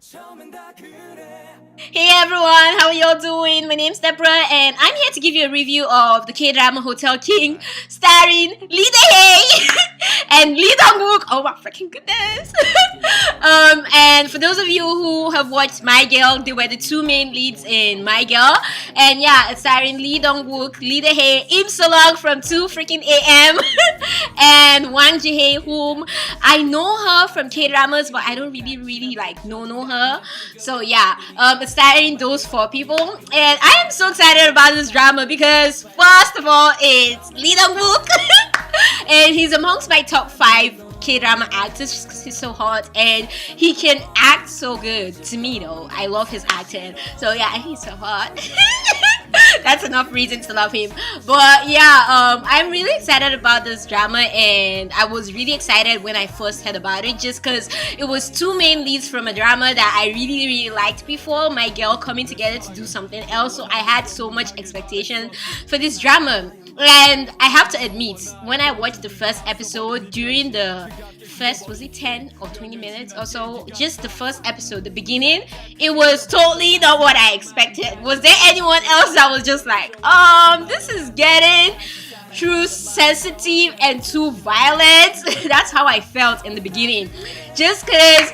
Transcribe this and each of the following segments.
Hey everyone, how are y'all doing? My name's Deborah and I'm here to give you a review of the K-drama Hotel King starring Lee Da-hae and Lee Dong Wook. Oh my freaking goodness. And for those of you who have watched My Girl, they were the two main leads in My Girl. And yeah, it's starring Lee Dong Wook, Lee Da-hae, Im So-long from 2 freaking AM and Wang Ji-hae, whom I know her from K-dramas, but I don't really like know her. So yeah, it's starring those 4 people, and I am so excited about this drama because first of all, it's Lee Dong Wook, and he's amongst my top 5 K-drama actors because he's so hot and he can act so good. To me though, I love his acting. So yeah, he's so hot. That's enough reason to love him. But yeah, I'm really excited about this drama, and I was really excited when I first heard about it just because it was 2 main leads from a drama that I really liked before, My Girl, coming together to do something else. So I had so much expectation for this drama. And I have to admit, when I watched the first episode during the first, was it 10 or 20 minutes or so, just the first episode, the beginning, it was totally not what I expected. Was there anyone else that was just like, this is getting too sensitive and too violent? That's how I felt in the beginning, just because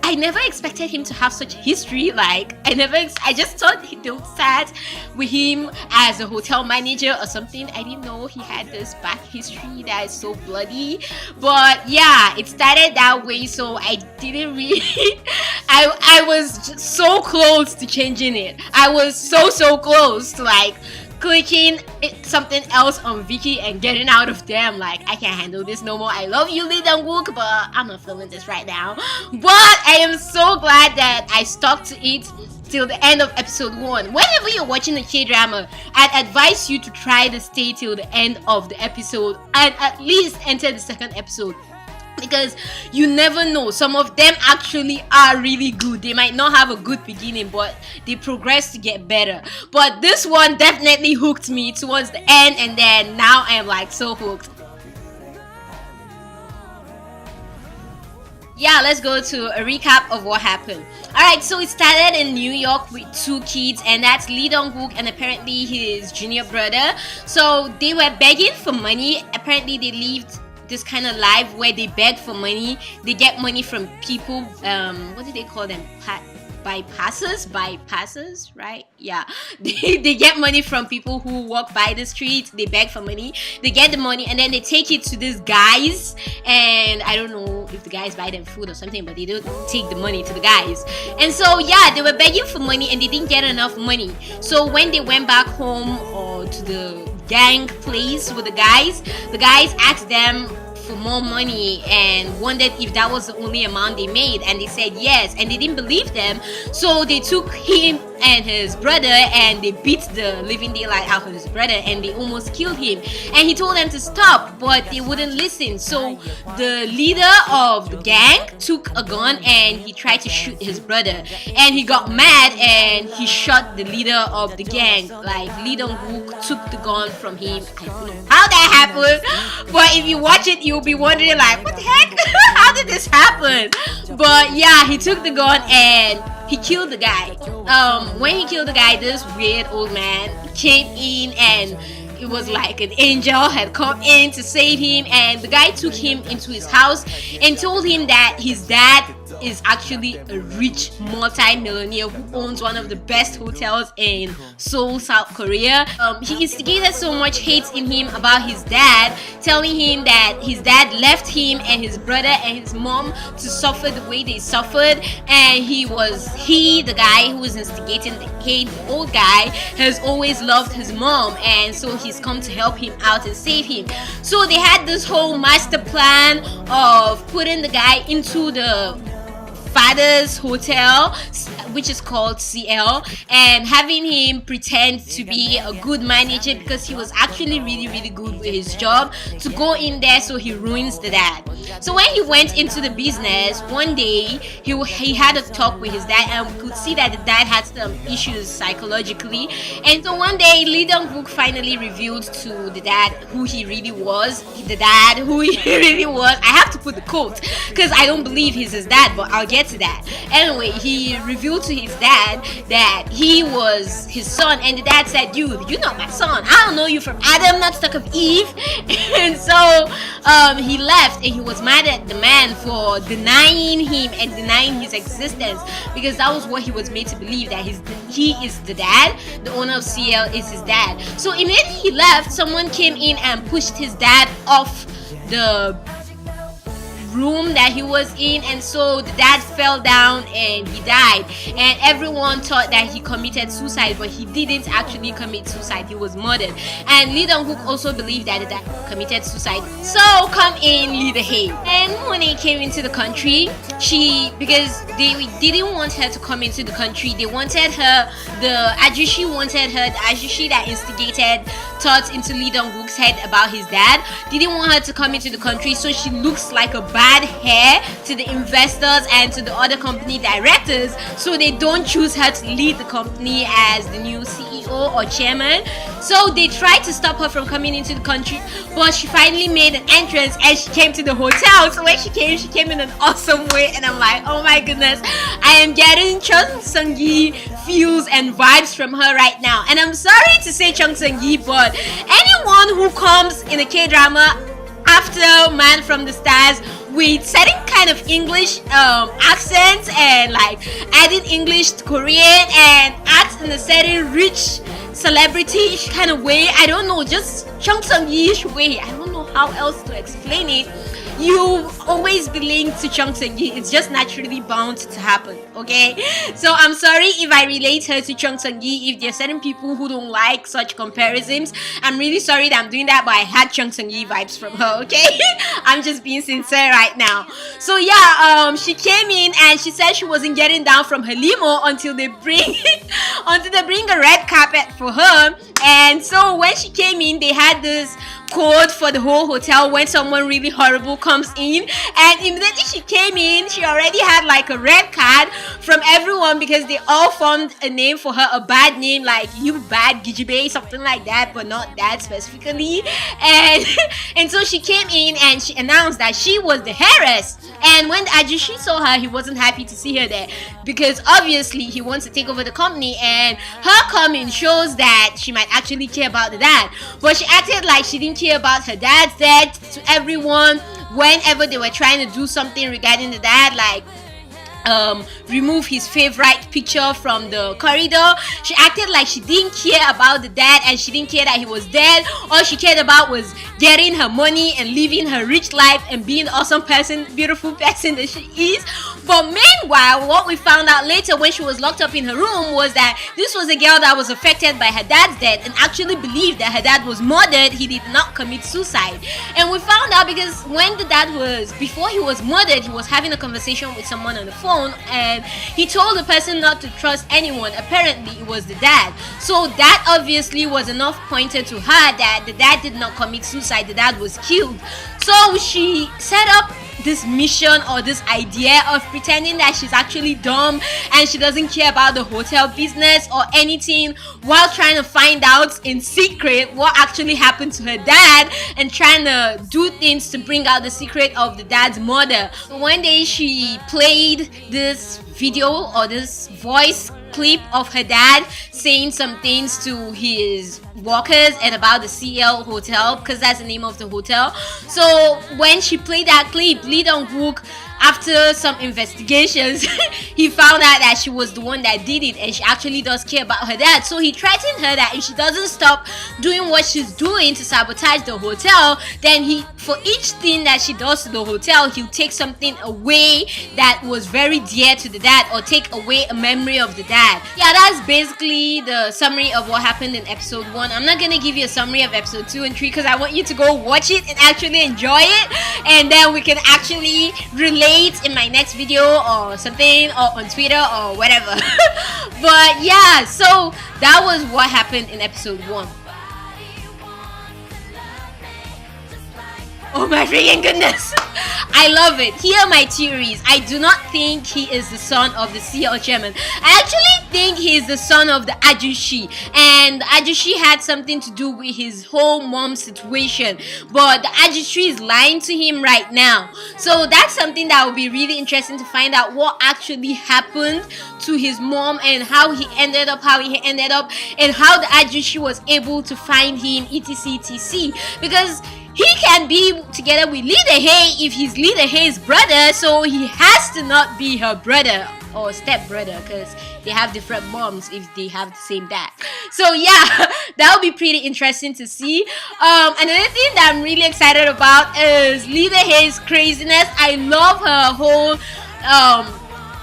I never expected him to have such history. Like I just thought they'll start with him as a hotel manager or something. I didn't know he had this back history that is so bloody. But yeah, it started that way, so I didn't really I was just so close to changing it. I was so close to like clicking something else on Viki and getting out of them. Like, I can't handle this no more. I love you, Lee Dong Wook, but I'm not feeling this right now. But I am so glad that I stuck to it till the end of episode 1. Whenever you're watching a K-drama, I'd advise you to try to stay till the end of the episode and at least enter the second episode, because you never know, some of them actually are really good. They might not have a good beginning, but they progress to get better. But this one definitely hooked me towards the end, and then now I am like so hooked. Yeah, let's go to a recap of what happened. Alright, so it started in New York with 2 kids, and that's Lee Dong Wook and apparently his junior brother. So they were begging for money. Apparently they lived this kind of life where they beg for money. They get money from people, what do they call them, bypassers, right? Yeah, they get money from people who walk by the street. They beg for money, they get the money, and then they take it to these guys, and I don't know if the guys buy them food or something, but they don't take the money to the guys. And so yeah, they were begging for money and they didn't get enough money. So when they went back home or to the gang place with the guys asked them for more money and wondered if that was the only amount they made, and they said yes, and they didn't believe them. So they took him and his brother and they beat the living daylight out of his brother, and they almost killed him. And he told them to stop, but they wouldn't listen. So the leader of the gang took a gun and he tried to shoot his brother, and he got mad and he shot the leader of the gang. Like, Lee Dong Wook took the gun from him. I don't know how that happened, but if you watch it, you'll be wondering like, what the heck? How did this happen? But yeah, he took the gun and he killed the guy. When he killed the guy, this weird old man came in, and it was like an angel had come in to save him, and the guy took him into his house and told him that his dad is actually a rich multi-millionaire who owns one of the best hotels in Seoul, South Korea. He instigated so much hate in him about his dad, telling him that his dad left him and his brother and his mom to suffer the way they suffered, and the guy who was instigating the hate, the old guy, has always loved his mom, and so he's come to help him out and save him. So they had this whole master plan of putting the guy into the father's hotel, which is called CL, and having him pretend to be a good manager because he was actually really good with his job, to go in there so he ruins the dad. So when he went into the business, one day he had a talk with his dad, and we could see that the dad had some issues psychologically. And so one day Lee Dong Wook finally revealed to the dad who he really was. I have to put the quote because I don't believe he's his dad, but I'll get get to that. Anyway, he revealed to his dad that he was his son, and the dad said, "Dude, you're not my son. I don't know you from Adam, not to talk of Eve." And so he left, and he was mad at the man for denying him and denying his existence, because that was what he was made to believe, that he is the dad, the owner of CL is his dad. So immediately he left, someone came in and pushed his dad off the room that he was in, and so the dad fell down and he died, and everyone thought that he committed suicide, but he didn't actually commit suicide. He was murdered. And Lee Dong Wook also believed that the dad committed suicide. So come in Lee Da-hae, and when he came into the country, because they didn't want her to come into the country, they wanted her, the ajushi wanted her, the ajushi that instigated thoughts into Lee Dong Wook's head about his dad, didn't want her to come into the country, so she looks like a bad hair to the investors and to the other company directors, so they don't choose her to lead the company as the new CEO or chairman. So they tried to stop her from coming into the country, but she finally made an entrance and she came to the hotel. So when she came in an awesome way, and I'm like, oh my goodness, I am getting Chung Seung-gi feels and vibes from her right now. And I'm sorry to say Chung Seung-gi, but anyone who comes in a K-drama after Man from the Stars with certain kind of English accents and like adding English to Korean and acts in a certain rich celebrity kind of way, I don't know, just Chung Seung-gi-ish way, I don't know how else to explain it. You always be linked to Chung Seung-gi. It's just naturally bound to happen, okay? So I'm sorry if I relate her to Chung Seung-gi. If there are certain people who don't like such comparisons, I'm really sorry that I'm doing that, but I had Chung Seung-gi vibes from her, okay? I'm just being sincere right now. So yeah, she came in and she said she wasn't getting down from her limo until they bring a red carpet for her. And so when she came in, they had this code for the whole hotel when someone really horrible comes in, and immediately she came in, she already had like a red card from everyone because they all formed a name for her, a bad name like "you bad Gijibe," something like that, but not that specifically. And so she came in and she announced that she was the heiress. And when the ajushi saw her, he wasn't happy to see her there, because obviously he wants to take over the company, and her coming shows that she might actually care about the dad. But she acted like she didn't care about her dad's death to everyone whenever they were trying to do something regarding the dad, like remove his favorite picture from the corridor. She acted like she didn't care about the dad and she didn't care that he was dead. All she cared about was getting her money and living her rich life and being the awesome person, beautiful person that she is. But meanwhile, what we found out later when she was locked up in her room was that this was a girl that was affected by her dad's death and actually believed that her dad was murdered. He did not commit suicide. And we found out because when the dad was, before he was murdered, he was having a conversation with someone on the phone, and he told the person not to trust anyone. Apparently it was the dad. So that obviously was enough pointed to her that the dad did not commit suicide, the dad was killed. So she set up this mission or this idea of pretending that she's actually dumb and she doesn't care about the hotel business or anything, while trying to find out in secret what actually happened to her dad and trying to do things to bring out the secret of the dad's murder. One day she played this video or this voice clip of her dad saying some things to his workers and about the CL hotel, because that's the name of the hotel. So when she played that clip, Lee Dong Wook, after some investigations, he found out that she was the one that did it and she actually does care about her dad. So he threatened her that if she doesn't stop doing what she's doing to sabotage the hotel, then for each thing that she does to the hotel, he'll take something away that was very dear to the dad or take away a memory of the dad. Yeah, that's basically the summary of what happened in episode 1. I'm not gonna give you a summary of episode 2 and 3 because I want you to go watch it and actually enjoy it, and then we can actually relate in my next video or something, or on Twitter or whatever. But yeah, so that was what happened in episode 1. Oh my freaking goodness. I love it. Here are my theories. I do not think he is the son of the CL chairman. I actually think he is the son of the Ajushi. And the Ajushi had something to do with his whole mom situation. But the Ajushi is lying to him right now. So that's something that will be really interesting to find out what actually happened to his mom and how he ended up, and how the Ajushi was able to find him, etc. Because he can be together with Lee Da-hae if he's Lee Da-hae's brother, so he has to not be her brother or step-brother, because they have different moms if they have the same dad. So yeah, that would be pretty interesting to see. Another thing that I'm really excited about is Lee Da-hae's craziness. I love her whole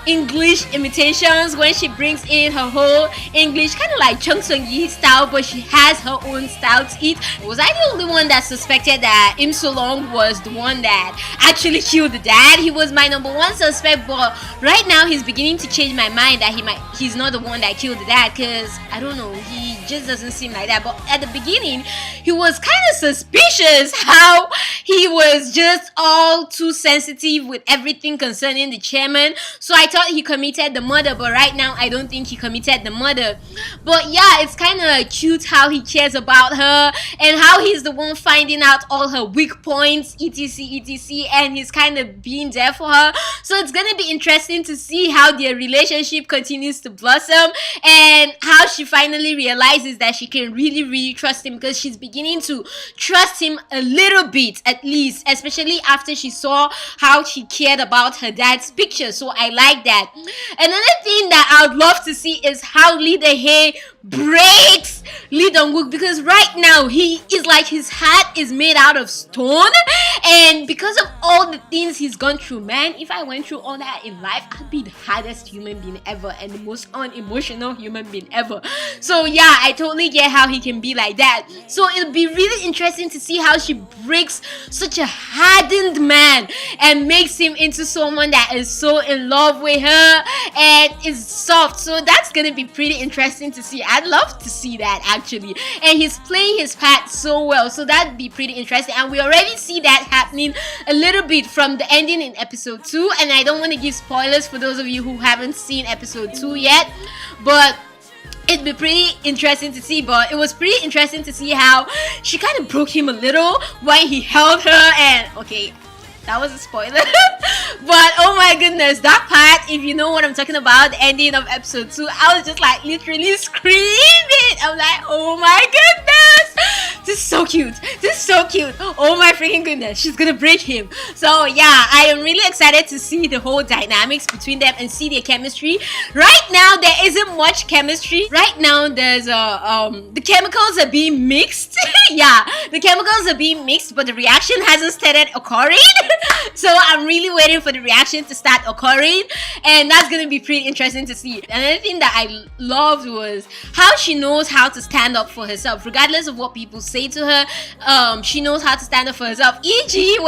English imitations when she brings in her whole English, kind of like Chung Sung-yi style, but she has her own style to it. Was I the only one that suspected that Im So-long was the one that actually killed the dad? He was my number one suspect, but right now he's beginning to change my mind that he's not the one that killed the dad, because I don't know, he just doesn't seem like that. But at the beginning he was kind of suspicious how he was just all too sensitive with everything concerning the chairman. So I thought he committed the murder, but right now I don't think he committed the murder. But yeah, it's kind of cute how he cares about her and how he's the one finding out all her weak points, etc, and he's kind of being there for her. So it's gonna be interesting to see how their relationship continues to blossom and how she finally realizes that she can really trust him, because she's beginning to trust him a little bit, at least, especially after she saw how he cared about her dad's picture. So I like that. Another thing that I would love to see is how Lee Da-hae breaks Lee Dong Wook, because right now he is like his heart is made out of stone, and because of all the things he's gone through, man, if I went through all that in life, I'd be the hardest human being ever and the most unemotional human being ever. So yeah, I totally get how he can be like that. So it'll be really interesting to see how she breaks such a hardened man and makes him into someone that is so in love with her and is soft. So that's gonna be pretty interesting to see. I'd love to see that actually, and he's playing his part so well, so that'd be pretty interesting. And we already see that happening a little bit from the ending in episode 2, and I don't want to give spoilers for those of you who haven't seen episode 2 yet, but it'd be pretty interesting to see. But it was pretty interesting to see how she kind of broke him a little when he held her, and okay, that was a spoiler. But oh my goodness, that part, if you know what I'm talking about, the ending of episode 2, I was just like literally screaming. I'm like, oh my goodness, this is so cute, this is so cute. Oh my freaking goodness, she's gonna break him. So yeah, I am really excited to see the whole dynamics between them and see their chemistry. Right now there isn't much chemistry. Right now there's the chemicals are being mixed. Yeah, the chemicals are being mixed, but the reaction hasn't started occurring. So I'm really waiting for the reaction to start occurring, and that's gonna be pretty interesting to see. Another thing that I loved was how she knows how to stand up for herself regardless of what people say to her. She knows how to stand up for herself, e.g.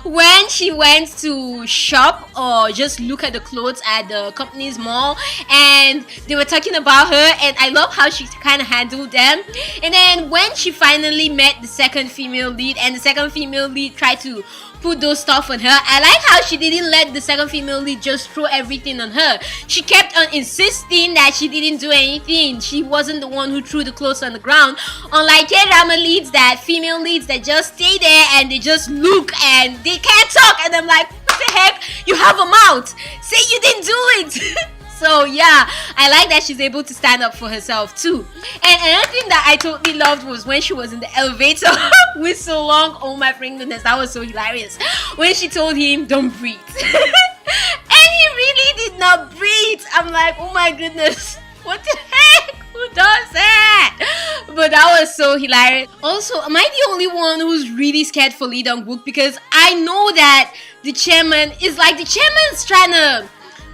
when she went to shop or just look at the clothes at the company's mall and they were talking about her, and I love how she kind of handled them. And then when she finally met the second female lead and the second female lead tried to put those stuff on her, I like how she didn't let the second female lead just throw everything on her. She kept on insisting that she didn't do anything. She wasn't the one who threw the clothes on the ground, unlike kdrama leads, that female leads that just stay there and they just look and they can't talk, and I'm like, what the heck, you have a mouth, say you didn't do it. So yeah, I like that she's able to stand up for herself too. And another thing that I totally loved was when she was in the elevator with So-long. Oh my freaking goodness, that was so hilarious. When she told him, don't breathe. And he really did not breathe. I'm like, oh my goodness, what the heck? Who does that? But that was so hilarious. Also, am I the only one who's really scared for Lee Dong Wook? Because I know that the chairman is like, the chairman's trying to,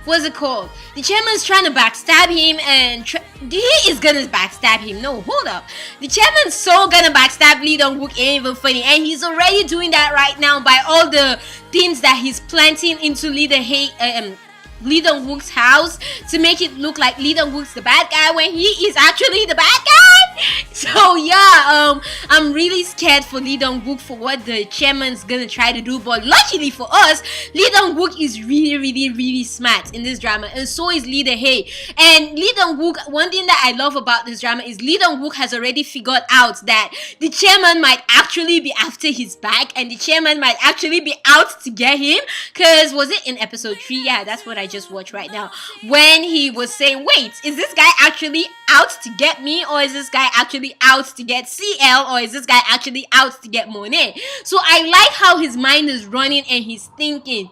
what's it called? The chairman's trying to backstab him, and he is gonna backstab him. No, hold up. The chairman's so gonna backstab Lee Dong Wook, ain't even funny. And he's already doing that right now by all the things that he's planting into Lee Dong Wook's house to make it look like Lee Dong Wook's the bad guy when he is actually the bad guy. So yeah, I'm really scared for Lee Dong Wook for what the chairman's gonna try to do. But luckily for us, Lee Dong Wook is really smart in this drama, and so is Lee Da-hae. And Lee Dong Wook, one thing that I love about this drama is Lee Dong Wook has already figured out that the chairman might actually be after his back, and the chairman might actually be out to get him. Cause was it in episode 3? Yeah, that's what I just watched right now. When he was saying, "Wait, is this guy actually out to get me, or is this guy actually out to get CL, or is this guy actually out to get Monet?" So I like how his mind is running and he's thinking.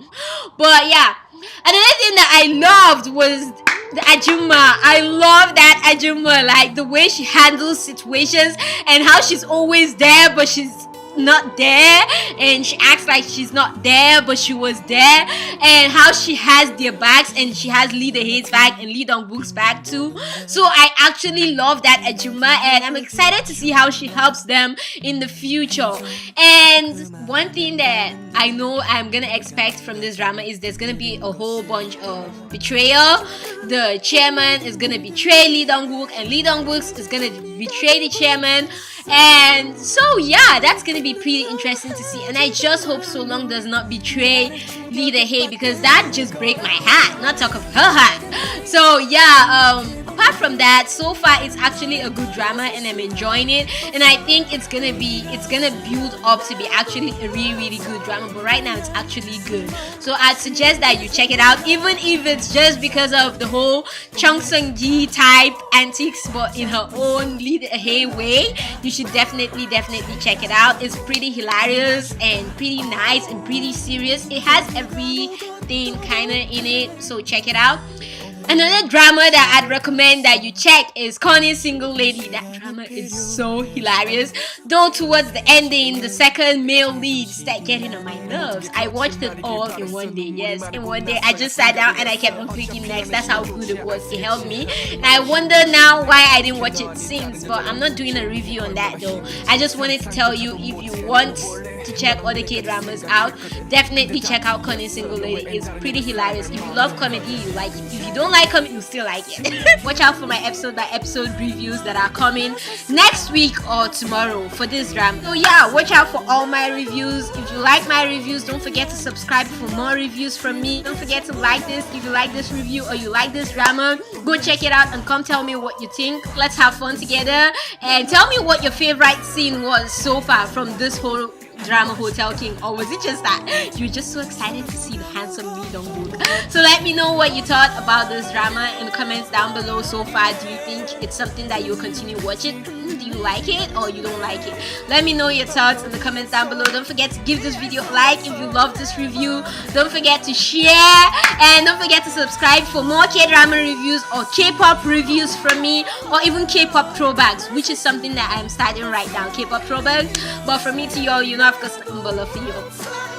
But yeah, another thing that I loved was the Ajuma. I love that Ajuma, like the way she handles situations and how she's always there but she's not there, and she acts like she's not there but she was there, and how she has their backs, and she has Lee Da-hae's back and Lee Dong Wook's back too. So I actually love that Ajuma, and I'm excited to see how she helps them in the future. And one thing that I know I'm gonna expect from this drama is there's gonna be a whole bunch of betrayal. The chairman is gonna betray Lee Dong Wook, and Lee Dong Wook is gonna betray the chairman. And so yeah, that's gonna be pretty interesting to see, and I just hope So Long does not betray Lee Da-hae, because that just break my heart, not talk of her heart. So yeah, apart from that, so far it's actually a good drama and I'm enjoying it, and I think it's gonna build up to be actually a really good drama. But right now it's actually good, so I'd suggest that you check it out, even if it's just because of the whole Chung Seung-gi type antics, but in her own Lee Da-hae way. You should definitely check it out. It's pretty hilarious and pretty nice and pretty serious. It has everything kind of in it, so check it out. Another drama that I'd recommend that you check is Connie's Single Lady. That drama is so hilarious. Though towards the ending, the second male lead start getting on my nerves. I watched it all in one day. Yes, in one day. I just sat down and I kept on clicking next. That's how good it was. It held me. And I wonder now why I didn't watch it since. But I'm not doing a review on that though. I just wanted to tell you, if you want to check other K-dramas out, definitely check out Connie's Single Lady. It's pretty hilarious. If you love comedy, you like it. If you don't like comedy, you still like it. Watch out for my episode by episode reviews that are coming next week or tomorrow for this drama. So yeah, watch out for all my reviews. If you like my reviews, don't forget to subscribe for more reviews from me. Don't forget to like this if you like this review or you like this drama. Go check it out and come tell me what you think. Let's have fun together, and tell me what your favorite scene was so far from this whole drama Hotel King, or was it just that you're just so excited to see the handsome Lee Dong Wook? So let me know what you thought about this drama in the comments down below. So far, do you think it's something that you'll continue watching? Do you like it or you don't like it? Let me know your thoughts in the comments down below. Don't forget to give this video a like if you love this review. Don't forget to share, and don't forget to subscribe for more K-drama reviews or K-pop reviews from me, or even K-pop throwbacks, which is something that I'm starting right now. K-pop throwbacks, but from me to you, you know, I've got something for you.